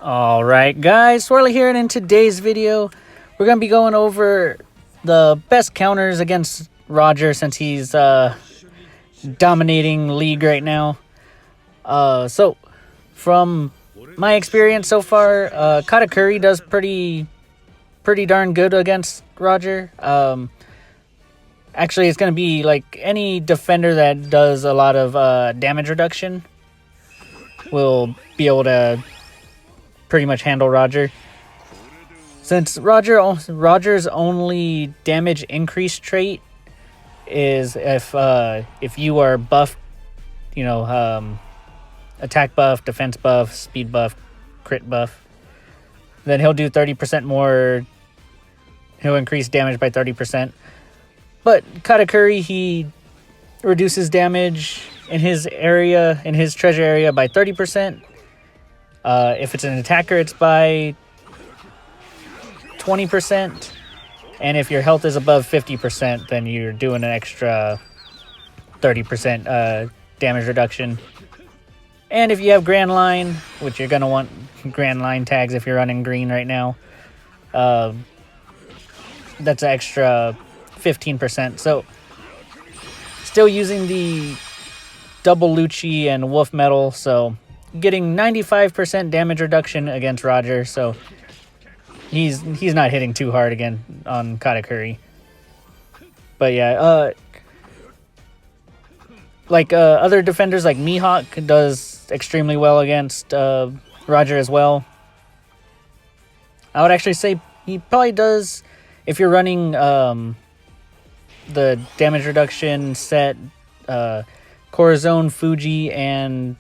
Alright guys, Swirly here, and in today's video we're going to be going over the best counters against Roger since he's dominating League right now. So from my experience so far, Katakuri does pretty darn good against Roger. Actually, it's going to be like any defender that does a lot of damage reduction will be able to pretty much handle Roger. Since Roger's only damage increase trait is if you are buffed, you know, attack buff, defense buff, speed buff, crit buff, then he'll do 30% more. He'll increase damage by 30%. But Katakuri, he reduces damage in his area, in his treasure area, by 30%. If it's an attacker, it's by 20%. And if your health is above 50%, then you're doing an extra 30% damage reduction. And if you have Grand Line, which you're going to want Grand Line tags if you're running green right now, that's an extra 15%. So still using the double Lucci and Wolf Metal, so getting 95% damage reduction against Roger, so he's not hitting too hard again on Katakuri. But yeah, other defenders like Mihawk does extremely well against Roger as well. I would actually say he probably does, if you're running the damage reduction set, Corazon, Fuji, and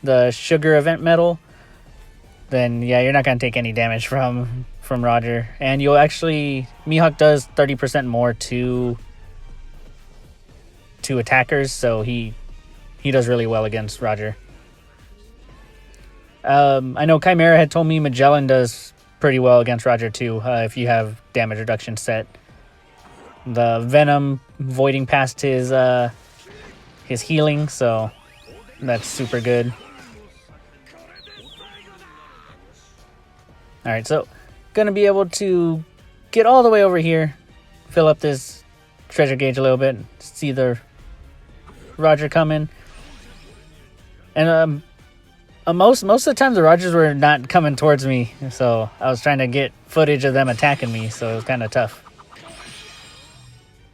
the Sugar Event Medal, then yeah, you're not going to take any damage from Roger. And you'll actually, Mihawk does 30% more to attackers, so he does really well against Roger. I know Chimera had told me Magellan does pretty well against Roger too, if you have damage reduction set. The Venom voiding past his healing, so that's super good. Alright, so gonna be able to get all the way over here, fill up this treasure gauge a little bit, see the Roger coming. And most of the time the Rogers were not coming towards me, so I was trying to get footage of them attacking me, so it was kind of tough.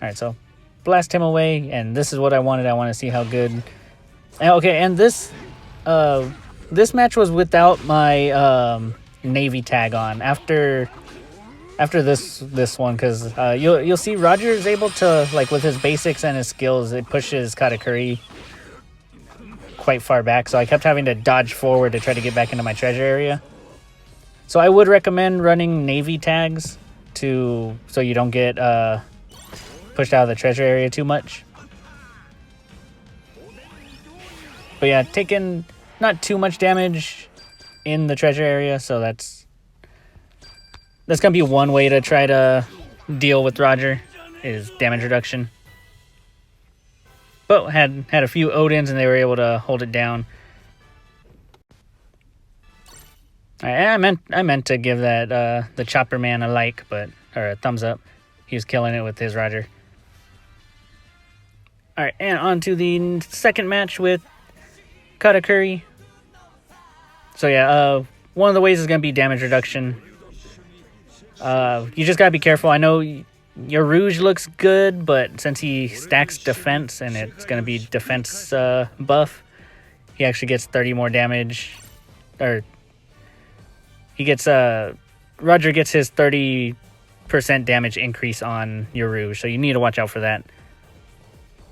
Alright, so blast him away, and this is what I wanted. I want to see how good. Okay, and this match was without my Navy tag on. After this one, because you'll see Roger is able to, like, with his basics and his skills, it pushes Katakuri quite far back, so I kept having to dodge forward to try to get back into my treasure area. So I would recommend running Navy tags so you don't get pushed out of the treasure area too much. But yeah, taking not too much damage in the treasure area, so that's gonna be one way to try to deal with Roger, is damage reduction. But had a few Odins and they were able to hold it down. Alright, I meant to give that the Chopper Man a like, or a thumbs up. He was killing it with his Roger. Alright, and on to the second match with Katakuri. So yeah, one of the ways is going to be damage reduction. You just got to be careful. I know your Rouge looks good, but since he stacks defense and it's going to be defense buff, he actually gets 30 more damage. Or he gets, Roger gets his 30% damage increase on your Rouge, so you need to watch out for that.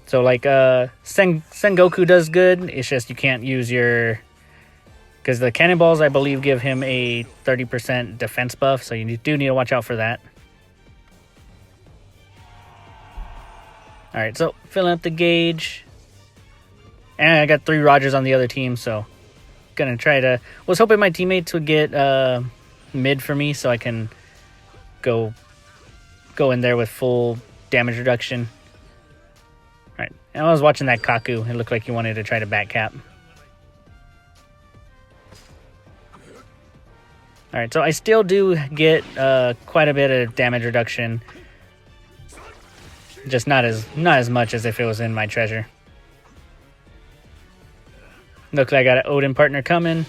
So like Sengoku does good, it's just you can't use your, because the cannonballs I believe give him a 30% defense buff, so you do need to watch out for that. Alright, so filling up the gauge. And I got 3 Rogers on the other team, so gonna try to, was hoping my teammates would get mid for me so I can go in there with full damage reduction. Alright, and I was watching that Kaku. It looked like he wanted to try to back cap. Alright, so I still do get quite a bit of damage reduction. Just not as much as if it was in my treasure. Looks like I got an Odin partner coming.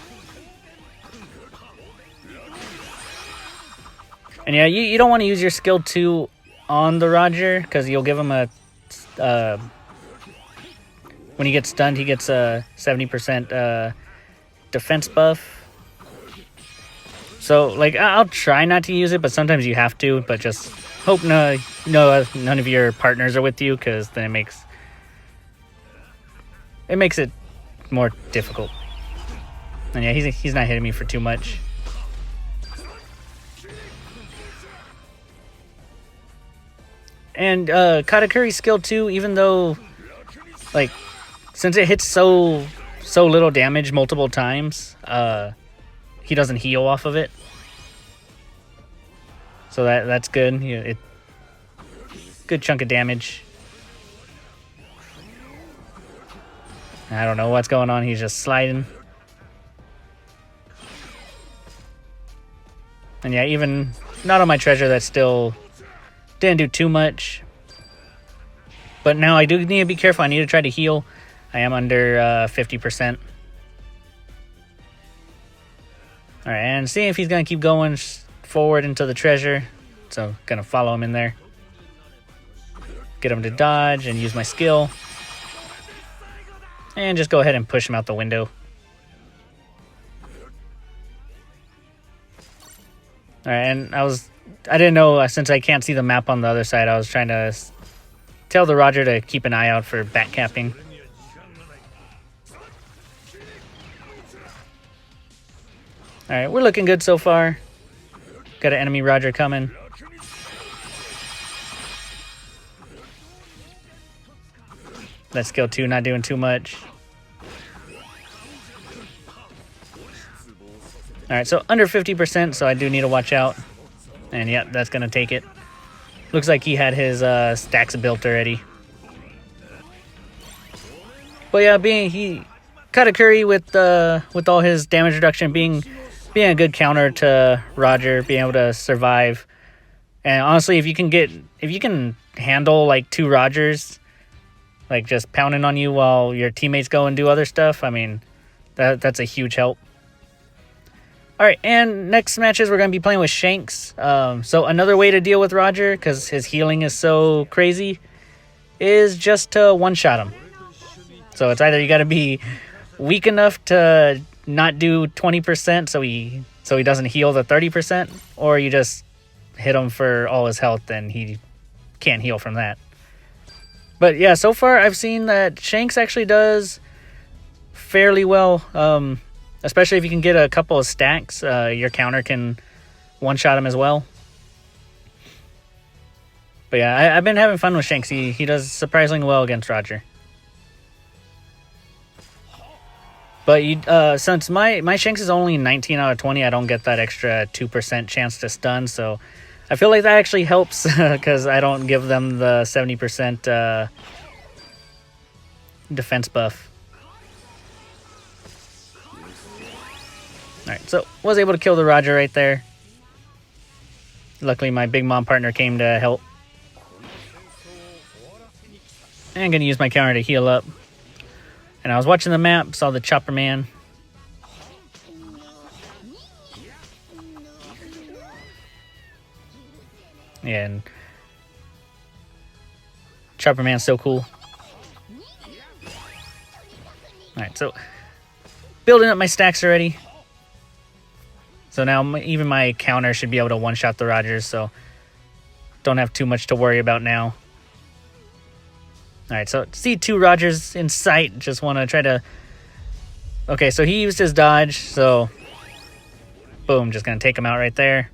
And yeah, you don't want to use your skill 2 on the Roger, because you'll give him a... when he gets stunned, he gets a 70% defense buff. So, like, I'll try not to use it, but sometimes you have to. But just hope none of your partners are with you, because then it makes it more difficult. And yeah, he's not hitting me for too much. And Katakuri's skill 2, even though, like, since it hits so little damage multiple times, he doesn't heal off of it. So that's good. Good chunk of damage. I don't know what's going on. He's just sliding. And yeah, even not on my treasure, that still didn't do too much. But now I do need to be careful. I need to try to heal. I am under 50%. Alright, and see if he's going to keep going forward into the treasure. So, going to follow him in there. Get him to dodge and use my skill. And just go ahead and push him out the window. Alright, and I didn't know, since I can't see the map on the other side, I was trying to tell the Roger to keep an eye out for backcapping. Alright, we're looking good so far. Got an enemy Roger coming. That skill 2 not doing too much. Alright, so under 50%, so I do need to watch out. And yeah, that's going to take it. Looks like he had his stacks built already. But yeah, Katakuri with all his damage reduction being a good counter to Roger, being able to survive. And honestly, if you can handle like 2 Rogers, like just pounding on you while your teammates go and do other stuff, I mean, that's a huge help. Alright, and next matches we're going to be playing with Shanks. So another way to deal with Roger, because his healing is so crazy, is just to one-shot him. So it's either you got to be weak enough to not do 20% so he doesn't heal the 30%, or you just hit him for all his health and he can't heal from that. But yeah, so far I've seen that Shanks actually does fairly well, especially if you can get a couple of stacks. Your counter can one-shot him as well. But yeah, I've been having fun with Shanks. He does surprisingly well against Roger. But since my Shanks is only 19 out of 20, I don't get that extra 2% chance to stun. So I feel like that actually helps because I don't give them the 70% defense buff. Alright, so was able to kill the Roger right there. Luckily my Big Mom partner came to help. And I'm going to use my counter to heal up. And I was watching the map, saw the Chopper Man. Yeah, and Chopper Man's so cool. Alright, so building up my stacks already. So now even my counter should be able to one-shot the Rogers, so don't have too much to worry about now. Alright, so see 2 Rogers in sight. Just want to try to... Okay, so he used his dodge, so... Boom, just going to take him out right there.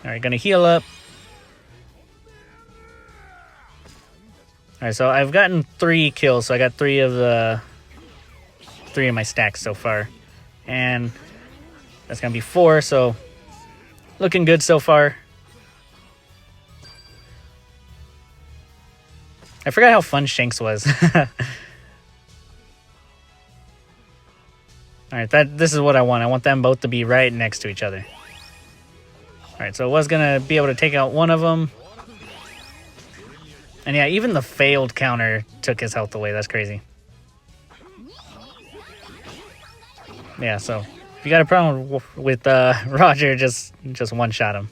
Alright, going to heal up. Alright, so I've gotten 3 kills, so I got 3 of my stacks so far. And that's going to be 4, so... Looking good so far. I forgot how fun Shanks was. Alright, this is what I want. I want them both to be right next to each other. Alright, so I was going to be able to take out one of them. And yeah, even the failed counter took his health away. That's crazy. Yeah, so if you got a problem with Roger, just one-shot him.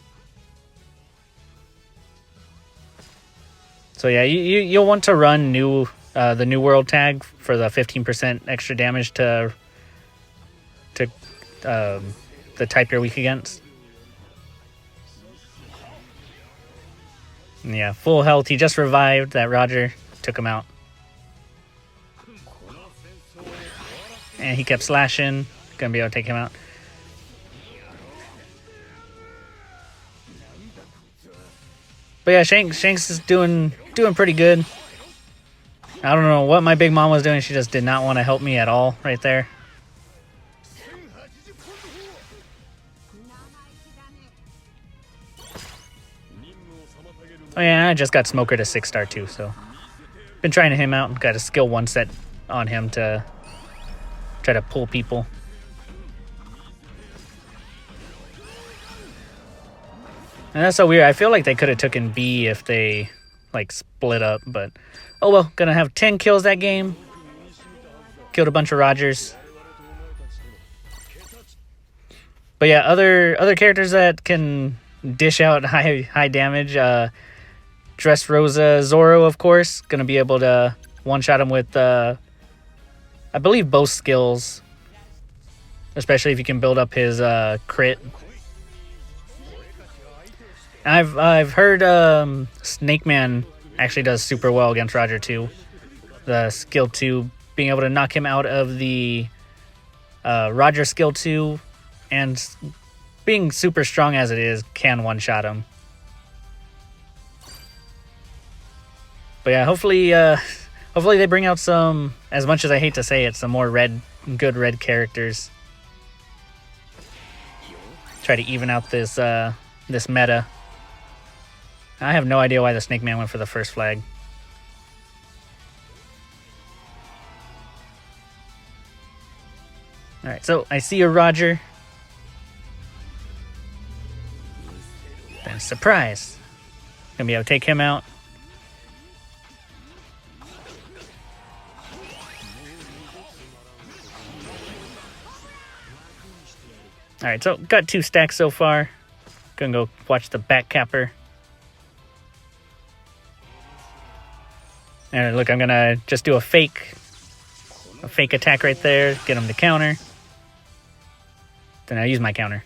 So yeah, you'll want to run the new world tag for the 15% extra damage to the type you're weak against. And yeah, full health. He just revived. That Roger took him out. And he kept slashing. Gonna be able to take him out. But yeah, Shanks is doing pretty good. I don't know what my big mom was doing. She just did not want to help me at all right there. Oh yeah, I just got Smoker to 6-star too, so been trying to him out. Got a skill 1 set on him to try to pull people. And that's so weird. I feel like they could have taken B if they like split up, but oh well. Gonna have 10 kills that game. Killed a bunch of Rogers. But yeah, other characters that can dish out high damage. Dressrosa Zoro, of course, gonna be able to one-shot him with, I believe, both skills, especially if you can build up his crit. I've heard Snake Man actually does super well against Roger too. The skill 2, being able to knock him out of the Roger skill 2, and being super strong as it is, can one-shot him. But yeah, hopefully they bring out some, as much as I hate to say it, some more good red characters. Try to even out this this meta. I have no idea why the Snake Man went for the first flag. Alright, so I see a Roger. Then surprise. Gonna be able to take him out. Alright, so got 2 stacks so far. Gonna go watch the back capper. And look, I'm gonna just do a fake attack right there, get him to counter. Then I use my counter.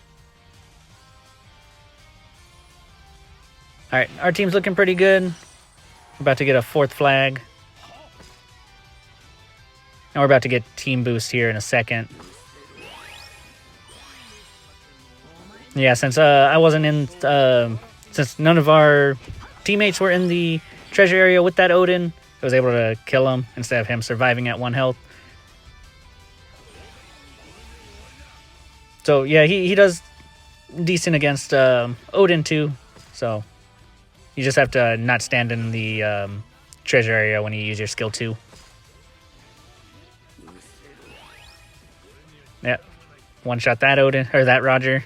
Alright, our team's looking pretty good. We're about to get a 4th flag. And we're about to get team boost here in a second. Yeah, since I wasn't in, since none of our teammates were in the treasure area with that Odin, I was able to kill him instead of him surviving at 1 health. So yeah, he does decent against Odin too. So you just have to not stand in the treasure area when you use your skill 2. Yep, one-shot that Odin, or that Roger.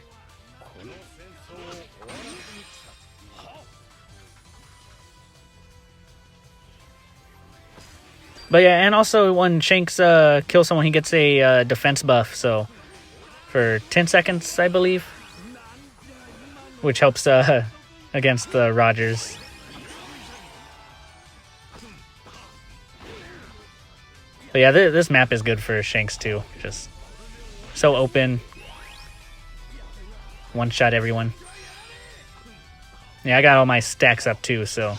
But yeah, and also when Shanks kills someone, he gets a defense buff, so for 10 seconds, I believe, which helps against the Rogers. But yeah, this map is good for Shanks too. Just so open, one-shot everyone. Yeah, I got all my stacks up too, so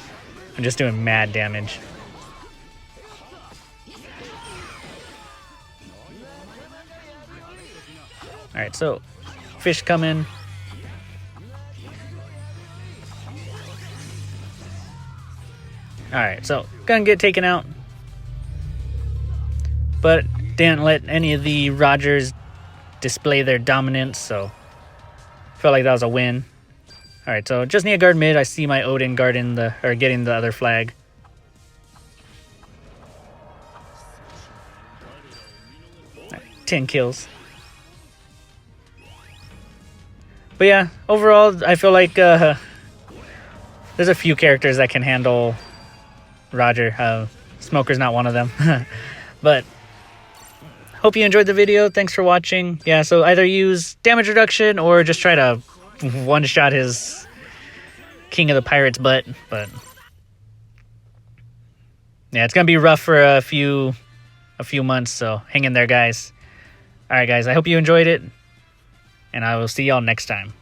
I'm just doing mad damage. Alright, so fish come in. Alright, so gonna get taken out. But didn't let any of the Rogers display their dominance, so felt like that was a win. Alright, so just need to guard mid. I see my Odin guarding getting the other flag. Right, 10 kills. But yeah, overall, I feel like there's a few characters that can handle Roger. Smoker's not one of them. But hope you enjoyed the video. Thanks for watching. Yeah, so either use damage reduction or just try to one-shot his King of the Pirates butt. But yeah, it's gonna be rough for a few months, so hang in there, guys. All right, guys, I hope you enjoyed it, and I will see y'all next time.